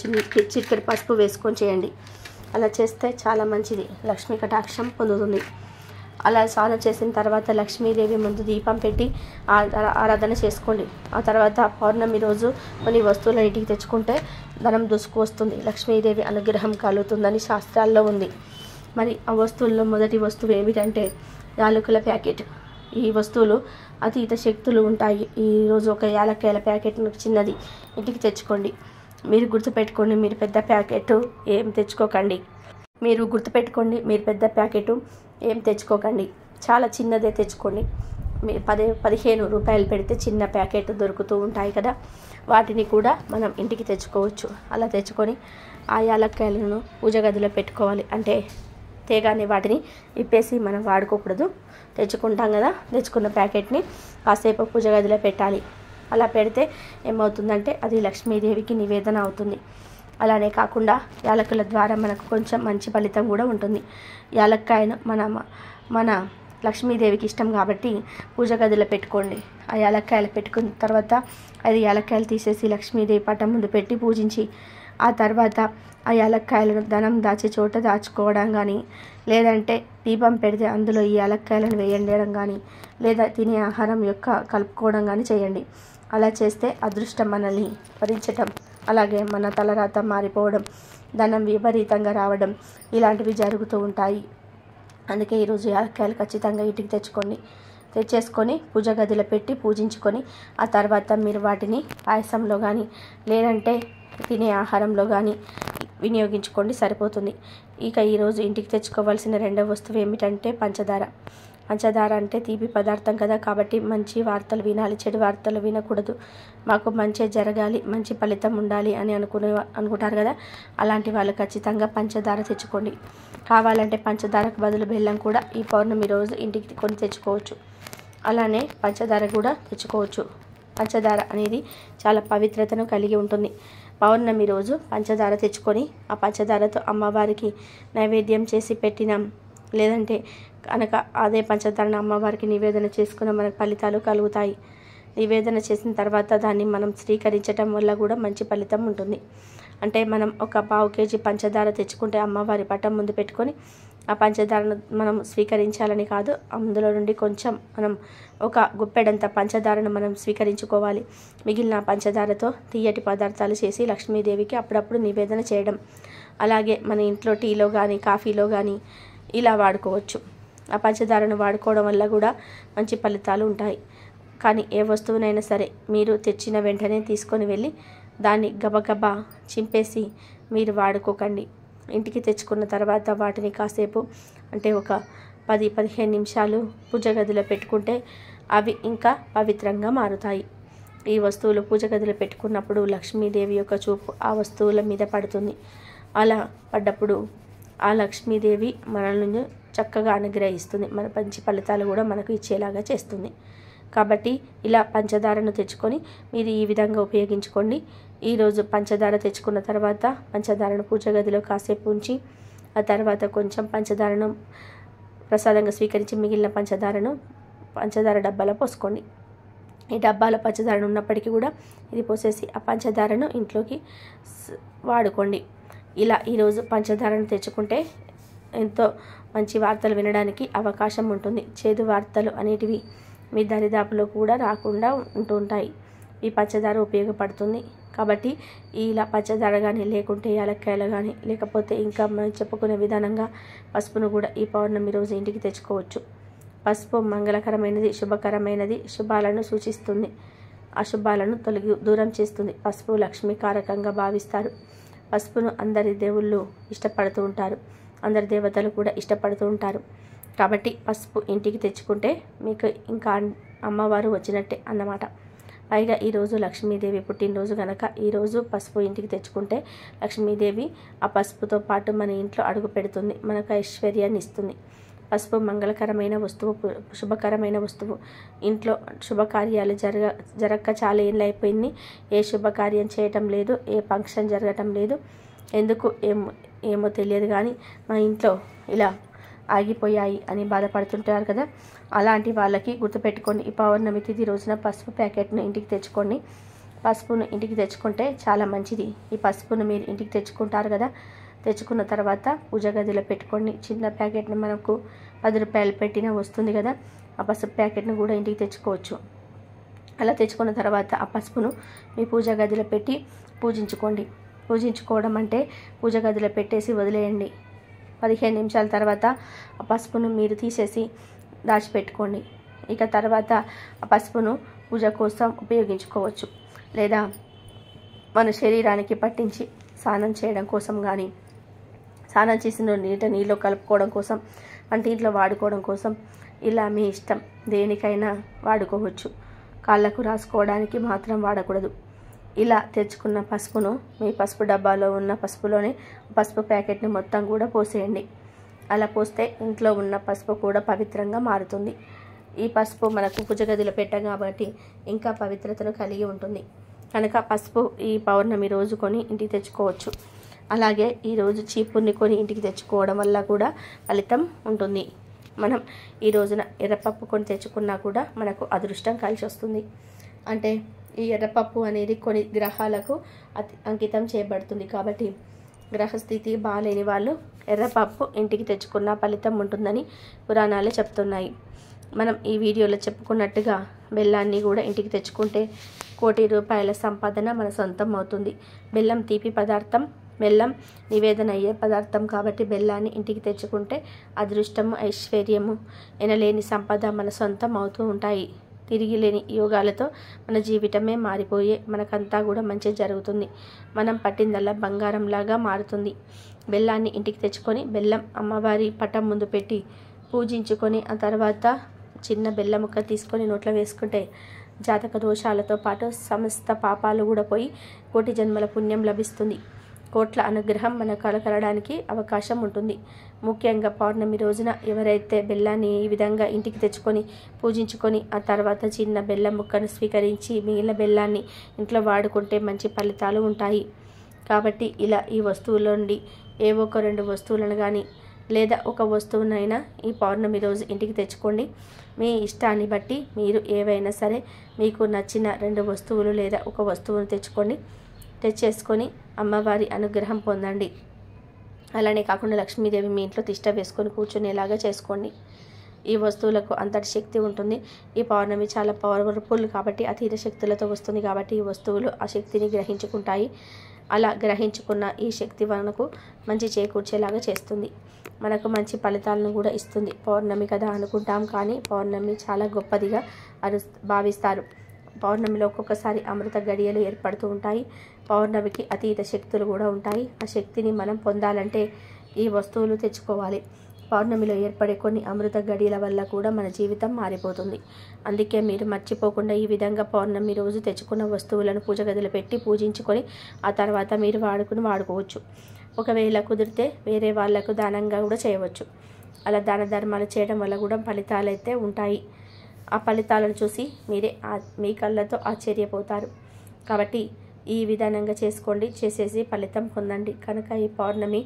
చిటికెడు పసుపు వేసుకొని చేయండి. అలా చేస్తే చాలా మంచిది, లక్ష్మీ కటాక్షం పొందుతుంది. అలా స్నానం చేసిన తర్వాత లక్ష్మీదేవి ముందు దీపం పెట్టి ఆరాధన చేసుకోండి. ఆ తర్వాత పౌర్ణమి రోజు కొన్ని వస్తువులను ఇంటికి తెచ్చుకుంటే ధనం దూసుకు వస్తుంది, లక్ష్మీదేవి అనుగ్రహం కలుగుతుందని శాస్త్రాల్లో ఉంది. మరి ఆ వస్తువుల్లో మొదటి వస్తువు ఏమిటంటే యాలకుల ప్యాకెట్. ఈ వస్తువులు అతీత శక్తులు ఉంటాయి. ఈరోజు ఒక యాలక్కాయల ప్యాకెట్ చిన్నది ఇంటికి తెచ్చుకోండి. మీరు గుర్తుపెట్టుకోండి, మీరు పెద్ద ప్యాకెట్ ఏం తెచ్చుకోకండి. మీరు పెద్ద ప్యాకెట్ ఏం తెచ్చుకోకండి. చాలా చిన్నదే తెచ్చుకోండి. మీరు 15 రూపాయలు పెడితే చిన్న ప్యాకెట్ దొరుకుతూ ఉంటాయి కదా, వాటిని కూడా మనం ఇంటికి తెచ్చుకోవచ్చు. అలా తెచ్చుకొని ఆ యాలక్కాయలను పూజ గదిలో పెట్టుకోవాలి. అంటే తేగానే వాటిని విప్పేసి మనం వాడుకోకూడదు. తెచ్చుకుంటాం కదా, తెచ్చుకున్న ప్యాకెట్ని కాసేపు పూజ గదిలో పెట్టాలి. అలా పెడితే ఏమవుతుందంటే అది లక్ష్మీదేవికి నివేదన అవుతుంది. అలానే కాకుండా యాలకుల ద్వారా మనకు కొంచెం మంచి ఫలితం కూడా ఉంటుంది. యాలక్కాయను మన లక్ష్మీదేవికి ఇష్టం కాబట్టి పూజ గదిలో పెట్టుకోండి. ఆ యాలక్కాయలు పెట్టుకున్న తర్వాత 5 యాలక్కాయలు తీసేసి లక్ష్మీదేవి పటం ముందు పెట్టి పూజించి ఆ తర్వాత ఆ యాలక్కాయలను ధనం దాచే చోట దాచుకోవడం కానీ, లేదంటే దీపం పెడితే అందులో ఈ యాలక్కాయలను వేయండడం కానీ, లేదా తినే ఆహారం యొక్క కలుపుకోవడం కానీ చేయండి. అలా చేస్తే అదృష్టం మనల్ని వరించటం, అలాగే మన తలరాత మారిపోవడం, ధనం విపరీతంగా రావడం ఇలాంటివి జరుగుతూ ఉంటాయి. అందుకే ఈరోజు యాలక్కాయలు ఖచ్చితంగా ఇంటికి తెచ్చేసుకొని పూజ గదిలో పెట్టి పూజించుకొని ఆ తర్వాత మీరు వాటిని పాయసంలో కానీ లేదంటే తినే ఆహారంలో కానీ వినియోగించుకోండి, సరిపోతుంది. ఇక ఈరోజు ఇంటికి తెచ్చుకోవాల్సిన రెండవ వస్తువు ఏమిటంటే పంచదార. పంచదార అంటే తీపి పదార్థం కదా, కాబట్టి మంచి వార్తలు వినాలి, చెడు వార్తలు వినకూడదు. మాకు మంచి జరగాలి, మంచి ఫలితం ఉండాలి అని అనుకుంటారు కదా, అలాంటి వాళ్ళు ఖచ్చితంగా పంచదార తెచ్చుకోండి. కావాలంటే పంచదారకు బదులు బెల్లం కూడా ఈ పౌర్ణమి రోజు ఇంటికి కొని తెచ్చుకోవచ్చు. అలానే పంచదార కూడా తెచ్చుకోవచ్చు. పంచదార అనేది చాలా పవిత్రతను కలిగి ఉంటుంది. పౌర్ణమి రోజు పంచదార తెచ్చుకొని ఆ పంచదారతో అమ్మవారికి నైవేద్యం చేసి పెట్టినాం, లేదంటే కనుక అదే పంచదారను అమ్మవారికి నివేదన చేసుకున్న మనకు ఫలితాలు కలుగుతాయి. నివేదన చేసిన తర్వాత దాన్ని మనం స్వీకరించటం వల్ల కూడా మంచి ఫలితం ఉంటుంది. అంటే మనం ఒక 1/2 కేజీ పంచదార తెచ్చుకుంటే అమ్మవారి పటం ముందు పెట్టుకొని ఆ పంచదారను మనం స్వీకరించాలని కాదు, అందులో నుండి కొంచెం మనం ఒక గుప్పెడంత పంచదారను మనం స్వీకరించుకోవాలి. మిగిలిన పంచదారతో తీయటి పదార్థాలు చేసి లక్ష్మీదేవికి అప్పుడప్పుడు నివేదన చేయడం, అలాగే మన ఇంట్లో టీలో కానీ కాఫీలో కానీ ఇలా వాడుకోవచ్చు. ఆ పంచదారను వాడుకోవడం వల్ల కూడా మంచి ఫలితాలు ఉంటాయి. కానీ ఏ వస్తువునైనా సరే మీరు తెచ్చిన వెంటనే తీసుకొని వెళ్ళి దాన్ని గబగబా చింపేసి మీరు వాడుకోకండి. ఇంటికి తెచ్చుకున్న తర్వాత వాటిని కాసేపు అంటే ఒక 10-15 నిమిషాలు పూజ గదిలో పెట్టుకుంటే అవి ఇంకా పవిత్రంగా మారుతాయి. ఈ వస్తువులు పూజ గదిలో పెట్టుకున్నప్పుడు లక్ష్మీదేవి యొక్క చూపు ఆ వస్తువుల మీద పడుతుంది. అలా పడ్డప్పుడు ఆ లక్ష్మీదేవి మనల్ని చక్కగా అనుగ్రహిస్తుంది, మన మంచి ఫలితాలు కూడా మనకు ఇచ్చేలాగా చేస్తుంది. కాబట్టి ఇలా పంచదారను తెచ్చుకొని మీరు ఈ విధంగా ఉపయోగించుకోండి. ఈరోజు పంచదార తెచ్చుకున్న తర్వాత పంచదారను పూజ గదిలో కాసేపు ఉంచి ఆ తర్వాత కొంచెం పంచదారను ప్రసాదంగా స్వీకరించి మిగిలిన పంచదార డబ్బాలో పోసుకోండి. ఈ డబ్బాలో పంచదార ఉన్నప్పటికీ కూడా ఇది పోసేసి ఆ పంచదారను ఇంట్లోకి వాడుకోండి. ఇలా ఈరోజు పంచదారను తెచ్చుకుంటే ఎంతో మంచి వార్తలు వినడానికి అవకాశం ఉంటుంది. చేదు వార్తలు అనేటివి మీ దరిదాపులో కూడా రాకుండా ఉంటూ ఉంటాయి. ఈ పంచదార ఉపయోగపడుతుంది. కాబట్టి ఇలా పంచదార కానీ లేకుంటే యాలక్కాయలు కానీ లేకపోతే ఇంకా మనం చెప్పుకునే విధానంగా పసుపును కూడా ఈ పౌర్ణమి రోజు ఇంటికి తెచ్చుకోవచ్చు. పసుపు మంగళకరమైనది, శుభకరమైనది, శుభాలను సూచిస్తుంది, అశుభాలను దూరం చేస్తుంది. పసుపు లక్ష్మీకారకంగా భావిస్తారు. పసుపును అందరి దేవుళ్ళు ఇష్టపడుతూ ఉంటారు, అందరి దేవతలు కూడా ఇష్టపడుతూ ఉంటారు. కాబట్టి పసుపు ఇంటికి తెచ్చుకుంటే మీకు ఇంకా అమ్మవారు వచ్చినట్టే అన్నమాట. పైగా ఈరోజు లక్ష్మీదేవి పుట్టినరోజు కనుక ఈరోజు పసుపు ఇంటికి తెచ్చుకుంటే లక్ష్మీదేవి ఆ పసుపుతో పాటు మన ఇంట్లో అడుగు పెడుతుంది, మనకు ఐశ్వర్యాన్ని ఇస్తుంది. పసుపు మంగళకరమైన వస్తువు, శుభకరమైన వస్తువు. ఇంట్లో శుభకార్యాలు జరగక చాలా ఏళ్ళు అయిపోయింది, ఏ శుభకార్యం చేయటం లేదు, ఏ ఫంక్షన్ జరగటం లేదు, ఎందుకు ఏమో తెలియదు, కానీ మా ఇంట్లో ఇలా ఆగిపోయాయి అని బాధపడుతుంటారు కదా, అలాంటి వాళ్ళకి గుర్తుపెట్టుకోండి. ఈ పౌర్ణమి తిథి రోజున పసుపు ప్యాకెట్ను ఇంటికి తెచ్చుకోండి. పసుపును ఇంటికి తెచ్చుకుంటే చాలా మంచిది. ఈ పసుపును మీరు ఇంటికి తెచ్చుకుంటారు కదా, తెచ్చుకున్న తర్వాత పూజ గదిలో పెట్టుకోండి. చిన్న ప్యాకెట్ని మనకు 10 రూపాయలు పెట్టిన వస్తుంది కదా, ఆ పసుపు ప్యాకెట్ను కూడా ఇంటికి తెచ్చుకోవచ్చు. అలా తెచ్చుకున్న తర్వాత ఆ పసుపును మీ పూజ గదిలో పెట్టి పూజించుకోండి. పూజించుకోవడం అంటే పూజ గదిలో పెట్టేసి వదిలేయండి. 15 నిమిషాల తర్వాత ఆ పసుపును మీరు తీసేసి దాచిపెట్టుకోండి. ఇక తర్వాత ఆ పసుపును పూజ కోసం ఉపయోగించుకోవచ్చు, లేదా మన శరీరానికి పట్టించి స్నానం చేయడం కోసం కానీ, స్నానం చేసిన నీళ్ళు కలుపుకోవడం కోసం, వంటింట్లో వాడుకోవడం కోసం, ఇలా మీ ఇష్టం దేనికైనా వాడుకోవచ్చు. కాళ్ళకు రాసుకోవడానికి మాత్రం వాడకూడదు. ఇలా తెచ్చుకున్న పసుపును మీ పసుపు డబ్బాలో ఉన్న పసుపులోనే పసుపు ప్యాకెట్ని మొత్తం కూడా పోసేయండి. అలా పోస్తే ఇంట్లో ఉన్న పసుపు కూడా పవిత్రంగా మారుతుంది. ఈ పసుపు మనకు పూజ గదిలో పెట్టాం కాబట్టి ఇంకా పవిత్రతను కలిగి ఉంటుంది కనుక పసుపు ఈ పౌర్ణమి రోజు కొని ఇంటికి తెచ్చుకోవచ్చు. అలాగే ఈరోజు చీపుర్ని కొని ఇంటికి తెచ్చుకోవడం వల్ల కూడా ఫలితం ఉంటుంది. మనం ఈ రోజున ఎర్రపప్పు కొని తెచ్చుకున్నా కూడా మనకు అదృష్టం కలిసి వస్తుంది. అంటే ఈ ఎర్రపప్పు అనేది కొన్ని గ్రహాలకు అంకితం చేయబడుతుంది కాబట్టి గ్రహస్థితి బాగాలేని వాళ్ళు ఎర్రపప్పు ఇంటికి తెచ్చుకున్న ఫలితం ఉంటుందని పురాణాలు చెప్తున్నాయి. మనం ఈ వీడియోలో చెప్పుకున్నట్టుగా బెల్లాన్ని కూడా ఇంటికి తెచ్చుకుంటే 1,00,00,000 రూపాయల సంపాదన మన సొంతం అవుతుంది. బెల్లం తీపి పదార్థం, బెల్లం నివేదన అయ్యే పదార్థం కాబట్టి బెల్లాన్ని ఇంటికి తెచ్చుకుంటే అదృష్టము, ఐశ్వర్యము, ఎనలేని సంపద మన సొంతం అవుతూ ఉంటాయి. తిరిగి లేని యోగాలతో మన జీవితమే మారిపోయే మనకంతా కూడా మంచి జరుగుతుంది. మనం పట్టిందల్లా బంగారంలాగా మారుతుంది. బెల్లాన్ని ఇంటికి తెచ్చుకొని బెల్లం అమ్మవారి పటం ముందు పెట్టి పూజించుకొని ఆ తర్వాత చిన్న బెల్లం ముక్క తీసుకొని నోట్లో వేసుకుంటే జాతక దోషాలతో పాటు సమస్త పాపాలు కూడా పోయి 1,00,00,000 జన్మల పుణ్యం లభిస్తుంది. కోట్ల అనుగ్రహం మన కలకలడానికి అవకాశం ఉంటుంది. ముఖ్యంగా పౌర్ణమి రోజున ఎవరైతే బెల్లాన్ని ఈ విధంగా ఇంటికి తెచ్చుకొని పూజించుకొని ఆ తర్వాత చిన్న బెల్లం ముక్కను స్వీకరించి మిగిలిన బెల్లాన్ని ఇంట్లో వాడుకుంటే మంచి ఫలితాలు ఉంటాయి. కాబట్టి ఇలా ఈ వస్తువుల నుండి ఏవో ఒక 2 వస్తువులను కానీ లేదా ఒక వస్తువునైనా ఈ పౌర్ణమి రోజు ఇంటికి తెచ్చుకోండి. మీ ఇష్టాన్ని బట్టి మీరు ఏవైనా సరే మీకు నచ్చిన 2 వస్తువులు లేదా ఒక వస్తువును తెచ్చేసుకొని అమ్మవారి అనుగ్రహం పొందండి. అలానే కాకుండా లక్ష్మీదేవి మీ ఇంట్లో తిష్ట వేసుకొని కూర్చునేలాగా చేసుకోండి. ఈ వస్తువులకు అంతటి శక్తి ఉంటుంది. ఈ పౌర్ణమి చాలా పవర్ఫుల్ కాబట్టి అతీత శక్తులతో వస్తుంది కాబట్టి ఈ వస్తువులు ఆ శక్తిని గ్రహించుకుంటాయి. అలా గ్రహించుకున్న ఈ శక్తి మనకు మంచి చేకూర్చేలాగా చేస్తుంది, మనకు మంచి ఫలితాలను కూడా ఇస్తుంది. పౌర్ణమి కదా అనుకుంటాం కానీ పౌర్ణమి చాలా గొప్పదిగా భావిస్తారు. పౌర్ణమిలో ఒక్కొక్కసారి అమృత గడియలు ఏర్పడుతూ ఉంటాయి. పౌర్ణమికి అతీత శక్తులు కూడా ఉంటాయి. ఆ శక్తిని మనం పొందాలంటే ఈ వస్తువులు తెచ్చుకోవాలి. పౌర్ణమిలో ఏర్పడే కొన్ని అమృత గడియల వల్ల కూడా మన జీవితం మారిపోతుంది. అందుకే మీరు మర్చిపోకుండా ఈ విధంగా పౌర్ణమి రోజు తెచ్చుకున్న వస్తువులను పూజ గదిలో పెట్టి పూజించుకొని ఆ తర్వాత మీరు వాడుకోవచ్చు. ఒకవేళ కుదిరితే వేరే వాళ్లకు దానంగా కూడా చేయవచ్చు. అలా దాన ధర్మాలు చేయడం వల్ల కూడా ఫలితాలు అయితే ఉంటాయి. ఆ ఫలితాలను చూసి మీరే మీ కళ్ళతో ఆశ్చర్యపోతారు. కాబట్టి ఈ విధానంగా చేసుకోండి, చేసేసి ఫలితం పొందండి. కనుక ఈ పౌర్ణమి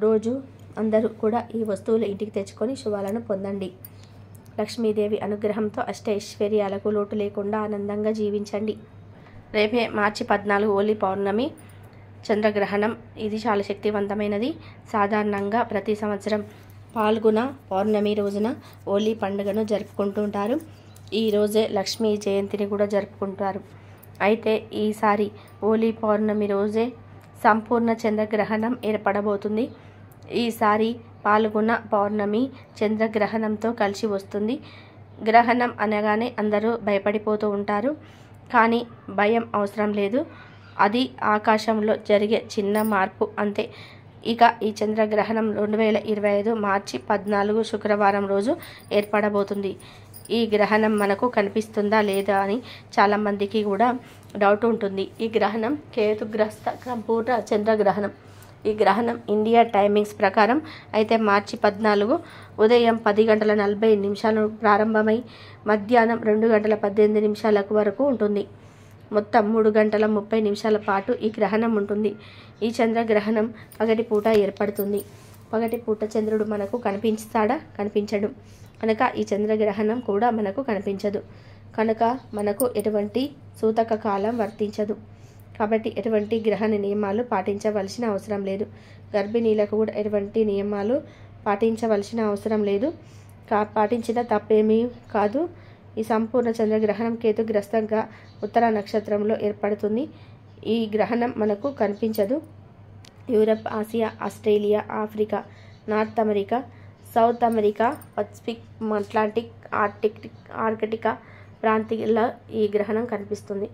రోజు అందరూ కూడా ఈ వస్తువులు ఇంటికి తెచ్చుకొని శుభాలను పొందండి. లక్ష్మీదేవి అనుగ్రహంతో అష్టైశ్వర్యాలకు లోటు లేకుండా ఆనందంగా జీవించండి. రేపే మార్చి 14 హోలీ పౌర్ణమి చంద్రగ్రహణం. ఇది చాలా శక్తివంతమైనది. సాధారణంగా ప్రతి సంవత్సరం పాల్గొన పౌర్ణమి రోజున హోలీ పండుగను జరుపుకుంటుంటారు. ఈ రోజే లక్ష్మీ జయంతిని కూడా జరుపుకుంటారు. అయితే ఈసారి హోలీ పౌర్ణమి రోజే సంపూర్ణ చంద్రగ్రహణం ఏర్పడబోతుంది. ఈసారి పాల్గొన పౌర్ణమి చంద్రగ్రహణంతో కలిసి వస్తుంది. గ్రహణం అనగానే అందరూ భయపడిపోతూ ఉంటారు. కానీ భయం అవసరం లేదు. అది ఆకాశంలో జరిగే చిన్న మార్పు అంతే. ఇక ఈ చంద్రగ్రహణం 2025 మార్చి 14 శుక్రవారం రోజు ఏర్పడబోతుంది. ఈ గ్రహణం మనకు కనిపిస్తుందా లేదా అని చాలామందికి కూడా డౌట్ ఉంటుంది. ఈ గ్రహణం కేతుగ్రస్త సంపూర్ణ చంద్రగ్రహణం. ఈ గ్రహణం ఇండియా టైమింగ్స్ ప్రకారం అయితే మార్చి 14 ఉదయం 10:40 ప్రారంభమై మధ్యాహ్నం 2:18 వరకు ఉంటుంది. మొత్తం 3:30 పాటు ఈ గ్రహణం ఉంటుంది. ఈ చంద్రగ్రహణం పగటిపూట ఏర్పడుతుంది. పగటిపూట చంద్రుడు మనకు కనిపిస్తాడా? కనిపించడు. కనుక ఈ చంద్రగ్రహణం కూడా మనకు కనిపించదు. కనుక మనకు ఎటువంటి సూతక కాలం వర్తించదు. కాబట్టి ఎటువంటి గ్రహణ నియమాలు పాటించవలసిన అవసరం లేదు. గర్భిణీలకు కూడా ఎటువంటి నియమాలు పాటించవలసిన అవసరం లేదు. పాటించిన తప్పేమీ కాదు. ఈ సంపూర్ణ చంద్రగ్రహణం కేతుగ్రస్తంగా ఉత్తర నక్షత్రంలో ఏర్పడుతుంది. ఈ గ్రహణం మనకు కనిపించదు. Europe, Asia, Australia, Africa, North America, South America, Pacific, Atlantic, Arctica ప్రాంతాల్లో ఈ గ్రహణం కనిపిస్తుంది.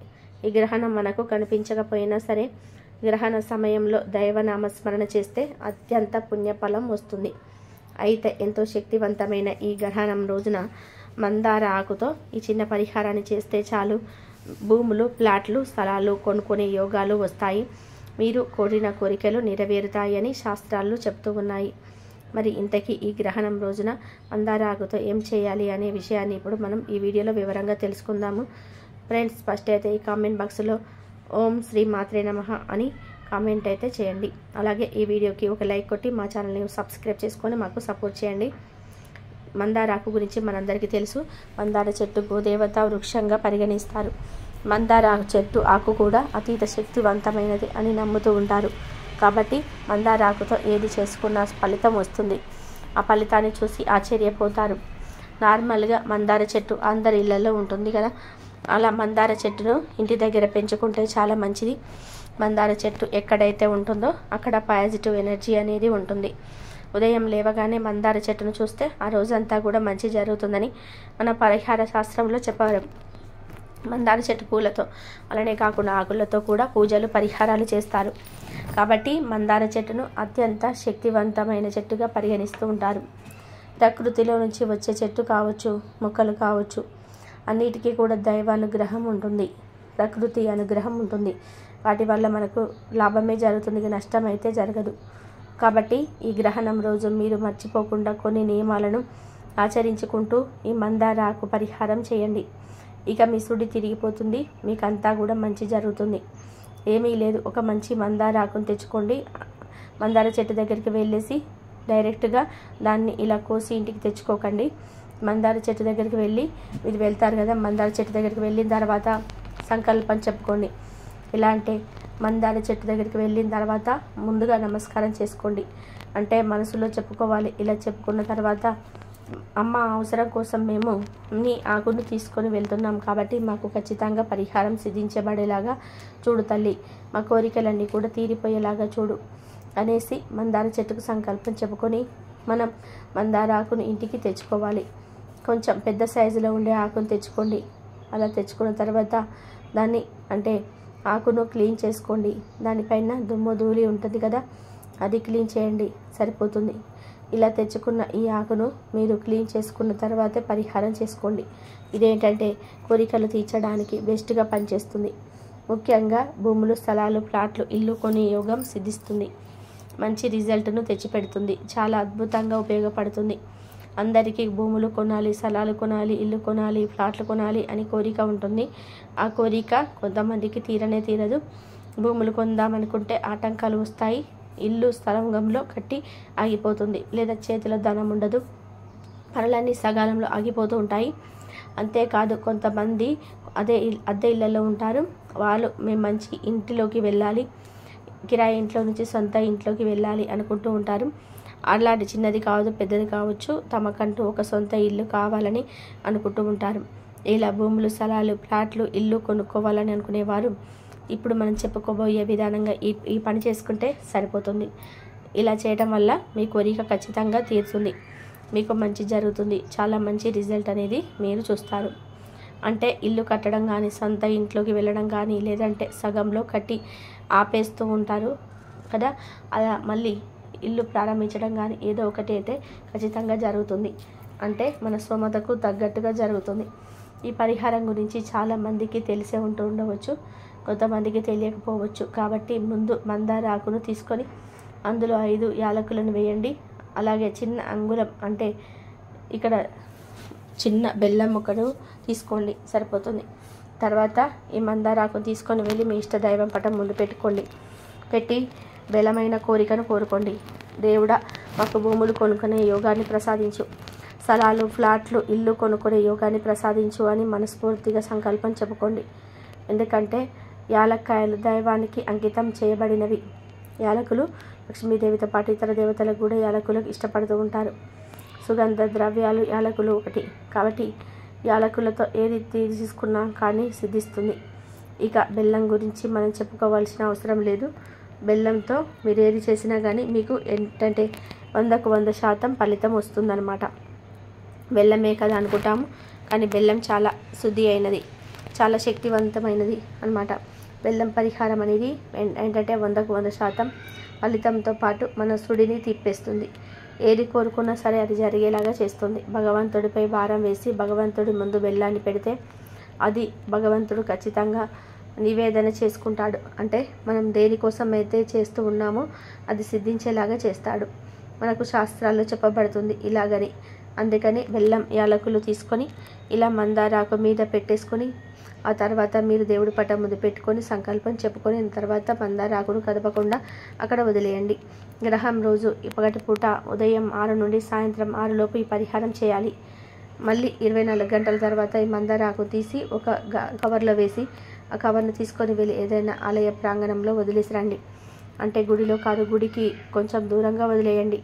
ఈ గ్రహణం మనకు కనిపించకపోయినా సరే గ్రహణ సమయంలో దైవనామస్మరణ చేస్తే అత్యంత పుణ్యఫలం వస్తుంది. అయితే ఎంతో శక్తివంతమైన ఈ గ్రహణం రోజున మందార ఆకుతో ఈ చిన్న పరిహారాన్ని చేస్తే చాలు, భూములు, ప్లాట్లు, స్థలాలు కొనుక్కునే యోగాలు వస్తాయి. మీరు కోరిన కోరికలు నెరవేరుతాయని శాస్త్రాలు చెప్తూ ఉన్నాయి. మరి ఇంతకీ ఈ గ్రహణం రోజున మందార ఆకుతో ఏం చేయాలి అనే విషయాన్ని ఇప్పుడు మనం ఈ వీడియోలో వివరంగా తెలుసుకుందాము. ఫ్రెండ్స్, ఫస్ట్ అయితే ఈ కామెంట్ బాక్స్లో ఓం శ్రీ మాత్రే నమః అని కామెంట్ అయితే చేయండి. అలాగే ఈ వీడియోకి ఒక లైక్ కొట్టి మా ఛానల్ని సబ్స్క్రైబ్ చేసుకొని మాకు సపోర్ట్ చేయండి. మందార ఆకు గురించి మనందరికీ తెలుసు. మందార చెట్టు గోదేవత వృక్షంగా పరిగణిస్తారు. మందార చెట్టు ఆకు కూడా అతీత శక్తివంతమైనది అని నమ్ముతూ ఉంటారు. కాబట్టి మందార ఆకుతో ఏది చేసుకున్న ఫలితం వస్తుంది. ఆ ఫలితాన్ని చూసి ఆశ్చర్యపోతారు. నార్మల్గా మందార చెట్టు అందరి ఇళ్లలో ఉంటుంది కదా, అలా మందార చెట్టును ఇంటి దగ్గర పెంచుకుంటే చాలా మంచిది. మందార చెట్టు ఎక్కడైతే ఉంటుందో అక్కడ పాజిటివ్ ఎనర్జీ అనేది ఉంటుంది. ఉదయం లేవగానే మందార చెట్టును చూస్తే ఆ రోజంతా కూడా మంచి జరుగుతుందని మన పరిహార శాస్త్రంలో చెప్పారు. మందార చెట్టు పూలతో అలానే కాకుండా ఆకులతో కూడా పూజలు, పరిహారాలు చేస్తారు. కాబట్టి మందార చెట్టును అత్యంత శక్తివంతమైన చెట్టుగా పరిగణిస్తూ ఉంటారు. ప్రకృతిలో నుంచి వచ్చే చెట్టు కావచ్చు, మొక్కలు కావచ్చు, అన్నిటికీ కూడా దైవ అనుగ్రహం ఉంటుంది, ప్రకృతి అనుగ్రహం ఉంటుంది. వాటి వల్ల మనకు లాభమే జరుగుతుంది, నష్టం అయితే జరగదు. కాబట్టి ఈ గ్రహణం రోజు మీరు మర్చిపోకుండా కొన్ని నియమాలను ఆచరించుకుంటూ ఈ మందార ఆకు పరిహారం చేయండి. ఇక మీ సుడి తిరిగిపోతుంది, మీకంతా కూడా మంచి జరుగుతుంది. ఏమీ లేదు, ఒక మంచి మందార ఆకును తెచ్చుకోండి. మందార చెట్టు దగ్గరికి వెళ్ళేసి డైరెక్ట్గా దాన్ని ఇలా కోసి ఇంటికి తెచ్చుకోకండి. మందార చెట్టు దగ్గరికి వెళ్ళి మీరు వెళ్తారు కదా, మందార చెట్టు దగ్గరికి వెళ్ళిన తర్వాత సంకల్పం చెప్పుకోండి. ఎలా అంటే మందార చెట్టు దగ్గరికి వెళ్ళిన తర్వాత ముందుగా నమస్కారం చేసుకోండి. అంటే మనసులో చెప్పుకోవాలి. ఇలా చెప్పుకున్న తర్వాత, అమ్మ అవసరం కోసం మేము నీ ఆకును తీసుకొని వెళ్తున్నాం కాబట్టి మాకు ఖచ్చితంగా పరిహారం సిద్ధించబడేలాగా చూడు తల్లి, మా కోరికలన్నీ కూడా తీరిపోయేలాగా చూడు అనేసి మందార చెట్టుకు సంకల్పం చెప్పుకొని మనం మందార ఆకును ఇంటికి తెచ్చుకోవాలి. కొంచెం పెద్ద సైజులో ఉండే ఆకును తెచ్చుకోండి. అలా తెచ్చుకున్న తర్వాత దాన్ని అంటే ఆకును క్లీన్ చేసుకోండి. దానిపైన దుమ్ము ధూళి ఉంటుంది కదా, అది క్లీన్ చేయండి, సరిపోతుంది. ఇలా తెచ్చుకున్న ఈ ఆకును మీరు క్లీన్ చేసుకున్న తర్వాతే పరిహారం చేసుకోండి. ఇదేంటంటే కోరికలు తీర్చడానికి బెస్ట్గా పనిచేస్తుంది. ముఖ్యంగా భూములు, స్థలాలు, ప్లాట్లు, ఇల్లు కొని యోగం సిద్ధిస్తుంది. మంచి రిజల్ట్ను తెచ్చిపెడుతుంది. చాలా అద్భుతంగా ఉపయోగపడుతుంది. అందరికీ భూములు కొనాలి, స్థలాలు కొనాలి, ఇల్లు కొనాలి, ఫ్లాట్లు కొనాలి అని కోరిక ఉంటుంది. ఆ కోరిక కొంతమందికి తీరనే తీరదు. భూములు కొందామనుకుంటే ఆటంకాలు వస్తాయి. ఇల్లు స్థలంలో కట్టి ఆగిపోతుంది, లేదా చేతిలో ధనం ఉండదు. పనులన్నీ సకాలంలో ఆగిపోతూ ఉంటాయి. అంతేకాదు కొంతమంది అద్దె ఇళ్లలో ఉంటారు. వాళ్ళు మేము మంచి ఇంటిలోకి వెళ్ళాలి, కిరాయి ఇంట్లో నుంచి సొంత ఇంట్లోకి వెళ్ళాలి అనుకుంటూ ఉంటారు. అలాంటి చిన్నది కావచ్చు, పెద్దది కావచ్చు, తమకంటూ ఒక సొంత ఇల్లు కావాలని అనుకుంటూ ఉంటారు. ఇలా భూములు, స్థలాలు, ప్లాట్లు, ఇల్లు కొనుక్కోవాలని అనుకునేవారు ఇప్పుడు మనం చెప్పుకోబోయే విధానంగా ఈ పని చేసుకుంటే సరిపోతుంది. ఇలా చేయడం వల్ల మీ కోరిక ఖచ్చితంగా తీరుతుంది, మీకు మంచి జరుగుతుంది. చాలా మంచి రిజల్ట్ అనేది మీరు చూస్తారు. అంటే ఇల్లు కట్టడం కానీ, సొంత ఇంట్లోకి వెళ్ళడం కానీ, లేదంటే సగంలో కట్టి ఆపేస్తూ ఉంటారు కదా, అలా మళ్ళీ ఇల్లు ప్రారంభించడం కానీ ఏదో ఒకటి అయితే ఖచ్చితంగా జరుగుతుంది. అంటే మన స్తోమతకు తగ్గట్టుగా జరుగుతుంది. ఈ పరిహారం గురించి చాలామందికి తెలిసే ఉండవచ్చు, కొంతమందికి తెలియకపోవచ్చు. కాబట్టి ముందు మందార ఆకును తీసుకొని అందులో 5 యాలకులను వేయండి. అలాగే చిన్న అంగుళం అంటే ఇక్కడ చిన్న బెల్లం ముక్కను తీసుకోండి, సరిపోతుంది. తర్వాత ఈ మందార ఆకును తీసుకొని వెళ్ళి మీ ఇష్ట దైవం పటం ముందు పెట్టి బలమైన కోరికను కోరుకోండి. దేవుడా, మాకు భూములు కొనుక్కునే యోగాన్ని ప్రసాదించు, స్థలాలు, ఫ్లాట్లు, ఇల్లు కొనుక్కునే యోగాన్ని ప్రసాదించు అని మనస్ఫూర్తిగా సంకల్పం చెప్పుకోండి. ఎందుకంటే యాలక్కాయలు దైవానికి అంకితం చేయబడినవి. యాలకులు లక్ష్మీదేవితో పాటు ఇతర దేవతలకు కూడా యాలకులకు ఇష్టపడుతూ ఉంటారు. సుగంధ ద్రవ్యాలు యాలకులు ఒకటి. కాబట్టి యాలకులతో ఏది తీసుకున్నా కానీ సిద్ధిస్తుంది. ఇక బెల్లం గురించి మనం చెప్పుకోవాల్సిన అవసరం లేదు. బెల్లంతో మీరు ఏది చేసినా కానీ మీకు ఏంటంటే 100కు 100% ఫలితం వస్తుందన్నమాట. బెల్లమే కదా అనుకుంటాము, కానీ బెల్లం చాలా శుద్ధి అయినది, చాలా శక్తివంతమైనది అన్నమాట. బెల్లం పరిహారం అనేది ఏంటంటే 100కు 100% ఫలితంతో పాటు మన సుడిని తిప్పేస్తుంది. ఏది కోరుకున్నా సరే అది జరిగేలాగా చేస్తుంది. భగవంతుడిపై భారం వేసి భగవంతుడి ముందు బెల్లాన్ని పెడితే అది భగవంతుడు ఖచ్చితంగా నివేదన చేసుకుంటాడు. అంటే మనం దేనికోసం అయితే చేస్తూ ఉన్నామో అది సిద్ధించేలాగా చేస్తాడు. మనకు శాస్త్రాల్లో చెప్పబడుతుంది ఇలాగని. అందుకని బెల్లం యాలకులు తీసుకొని ఇలా మందారాకు మీద పెట్టేసుకొని ఆ తర్వాత మీరు దేవుడి పటం ముందు పెట్టుకొని సంకల్పం చెప్పుకొని తర్వాత మందారాకును కదపకుండా అక్కడ వదిలేయండి. గ్రహం రోజు పగటి పూట ఉదయం 6 నుండి సాయంత్రం 6 లోపు ఈ పరిహారం చేయాలి. మళ్ళీ 24 గంటల తర్వాత ఈ మందారాకు తీసి ఒక కవర్లో వేసి ఆ కవర్ను తీసుకొని వెళ్ళి ఏదైనా ఆలయ ప్రాంగణంలో వదిలేసి రండి. అంటే గుడిలో కాదు, గుడికి కొంచెం దూరంగా వదిలేయండి.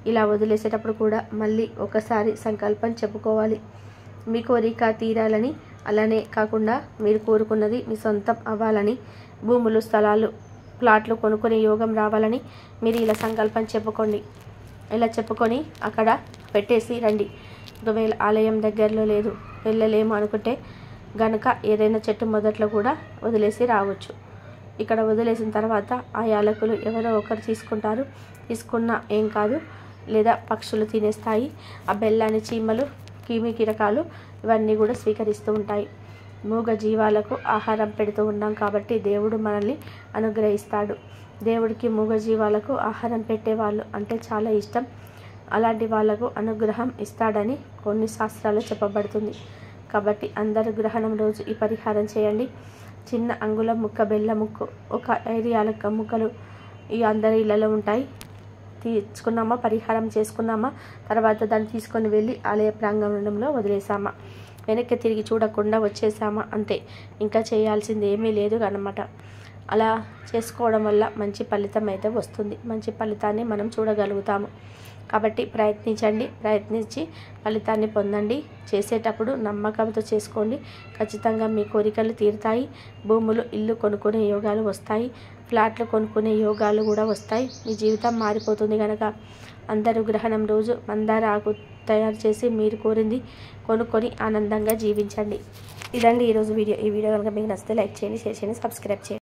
ఇలా వదిలేసేటప్పుడు కూడా మళ్ళీ ఒకసారి సంకల్పం చెప్పుకోవాలి. మీ కోరిక తీరాలని, అలానే కాకుండా మీరు కోరుకున్నది మీ సొంతం అవ్వాలని, భూములు స్థలాలు ప్లాట్లు కొనుక్కునే యోగం రావాలని మీరు ఇలా సంకల్పం చెప్పుకోండి. ఇలా చెప్పుకొని అక్కడ పెట్టేసి రండి. ఒకవేళ ఆలయం దగ్గరలో లేదు, వెళ్ళలేము అనుకుంటే గనుక ఏదైనా చెట్టు మొదట్లో కూడా వదిలేసి రావచ్చు. ఇక్కడ వదిలేసిన తర్వాత ఆ యాలకులు ఎవరో ఒకరు తీసుకుంటారు, తీసుకున్నా ఏం కాదు, లేదా పక్షులు తినేస్తాయి. ఆ బెల్లాన్ని చీమలు, కీటకాలు ఇవన్నీ కూడా స్వీకరిస్తూ ఉంటాయి. మూగ జీవాలకు ఆహారం పెడుతూ ఉన్నాం కాబట్టి దేవుడు మనల్ని అనుగ్రహిస్తాడు. దేవుడికి మూగ జీవాలకు ఆహారం పెట్టేవాళ్ళు అంటే చాలా ఇష్టం. అలాంటి వాళ్లకు అనుగ్రహం ఇస్తాడని కొన్ని శాస్త్రాల్లో చెప్పబడుతుంది. కాబట్టి అందరూ గ్రహణం రోజు ఈ పరిహారం చేయండి. చిన్న అంగుళం ముక్క బెల్లం ముక్కు, ఒక 5 యాలక్క ముక్కలు ఈ అందరి ఇళ్లలో ఉంటాయి. తీసుకున్నామా, పరిహారం చేసుకున్నామా, తర్వాత దాన్ని తీసుకొని వెళ్ళి ఆలయ ప్రాంగణంలో వదిలేసామా, వెనక్కి తిరిగి చూడకుండా వచ్చేసామా, అంతే. ఇంకా చేయాల్సింది ఏమీ లేదు అన్నమాట. అలా చేసుకోవడం వల్ల మంచి ఫలితం అయితే వస్తుంది. మంచి ఫలితాన్ని మనం చూడగలుగుతాము. కాబట్టి ప్రయత్నించండి, ప్రయత్నించి ఫలితాన్ని పొందండి. చేసేటప్పుడు నమ్మకంతో చేసుకోండి. ఖచ్చితంగా మీ కోరికలు తీరుతాయి. భూములు, ఇల్లు కొనుక్కునే యోగాలు వస్తాయి. ఫ్లాట్లు కొనుక్కునే యోగాలు కూడా వస్తాయి. మీ జీవితం మారిపోతుంది. కనుక అందరూ గ్రహణం రోజు మందార ఆకు తయారు చేసి మీరు కోరింది కొనుక్కొని ఆనందంగా జీవించండి. ఇదండి ఈరోజు వీడియో. ఈ వీడియో కనుక మీకు నచ్చితే లైక్ చేయండి, షేర్ చేయండి, సబ్స్క్రైబ్ చేయండి.